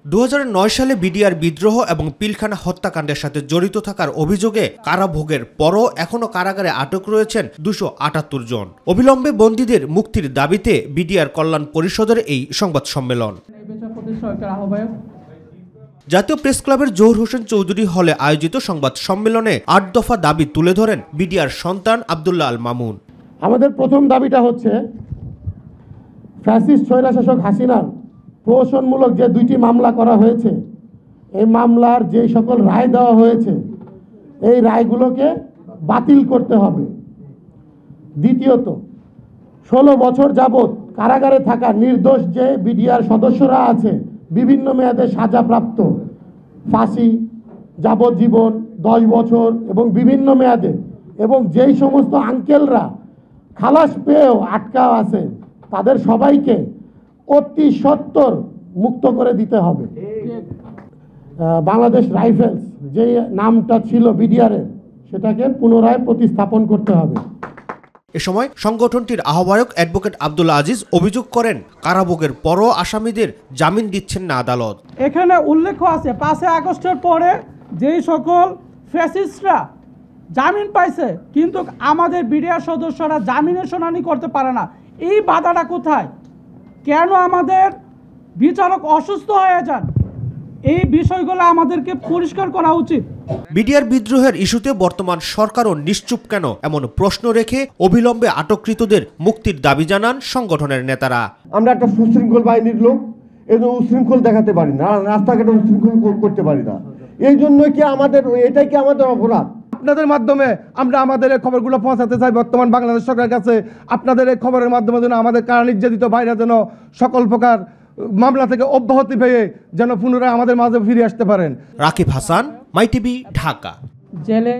2009 সালে বিডিআর বিদ্রোহ এবং পিলখানা হত্যাকাণ্ডের সাথে জড়িত থাকার অভিযোগে কারাভোগের পরও এখনও কারাগারে আটক রয়েছেন 278 জন। অবিলম্বে বন্দীদের মুক্তির দাবিতে বিডিআর কল্যাণ পরিষদের এই সংবাদ সম্মেলন। জাতীয় প্রেস ক্লাবের জহুর হোসেন চৌধুরী হলে আয়োজিত সংবাদ সম্মেলনে 8 দফা দাবি তুলে ধরেন বিডিআর সন্তান আব্দুল্লাহ আল মামুন। আমাদের প্রথম দাবিটা হচ্ছে ফ্যাসিস্ট স্বৈরশাসক হাসিনার প্রহসনমূলক যে 2টি মামলা করা হয়েছে, এই মামলার যে সকল রায় দেওয়া হয়েছে এই রায়গুলোকে বাতিল করতে হবে। দ্বিতীয়ত, 16 বছর যাবৎ কারাগারে থাকা নির্দোষ যে বিডিআর সদস্যরা আছে, বিভিন্ন মেয়াদে সাজাপ্রাপ্ত, ফাঁসি, যাবজ্জীবন, 10 বছর এবং বিভিন্ন মেয়াদে, এবং যেই সমস্ত আঙ্কেলরা খালাস পেয়েও আটকা আছে তাদের সবাইকে অতি সত্বর মুক্ত করে দিতে হবে। বাংলাদেশ রাইফেলস যে নামটা ছিল বিডিআরের, সেটাকে পুনরায় প্রতিস্থাপন করতে হবে। এ সময় সংগঠনটির আহ্বায়ক অ্যাডভোকেট আব্দুল আজিজ অভিযোগ করেন, কারাভোগের পরও আসামিদের জামিন দিচ্ছেন না আদালত। এখানে উল্লেখ আছে 5 আগস্টের পরে যেই সকল ফ্যাসিস্টরা জামিন পাইছে, কিন্তু আমাদের বিডিআর সদস্যরা জামিনের শুনানি করতে পারে না। এই বাধাটা কোথায়? কেন আমাদের বিচারক অসুস্থ হয়ে যান? এই বিষয়গুলো আমাদেরকে পরিষ্কার করা উচিত। বিডিআর বিদ্রোহের ইস্যুতে বর্তমান সরকারও নিশ্চুপ কেন, এমন প্রশ্ন রেখে অবিলম্বে আটককৃতদের মুক্তির দাবি জানান সংগঠনের নেতারা। আমরা একটা সুশৃঙ্খল বাহিনীর লোক, এজন্য উশৃঙ্খল দেখাতে পারি না, রাস্তাঘাটে উশৃঙ্খল করতে পারি না। এই জন্য কি আমাদের, এটাই কি আমাদের অপরাধ? আপনাদের মাধ্যমে আমরা আমাদের এই খবরগুলো পৌঁছাতে চাই বর্তমান বাংলাদেশ সরকারের কাছে। আপনাদের এই খবরের মাধ্যমে যেন আমাদের কারা নির্যাতিত ভাইরা যেন সকল প্রকার মামলা থেকে অব্যাহতি পেয়ে যেন পুনরায় আমাদের মাঝে ফিরে আসতে পারেন। রাকিব হাসান, মাই টিভি, ঢাকা। জেলে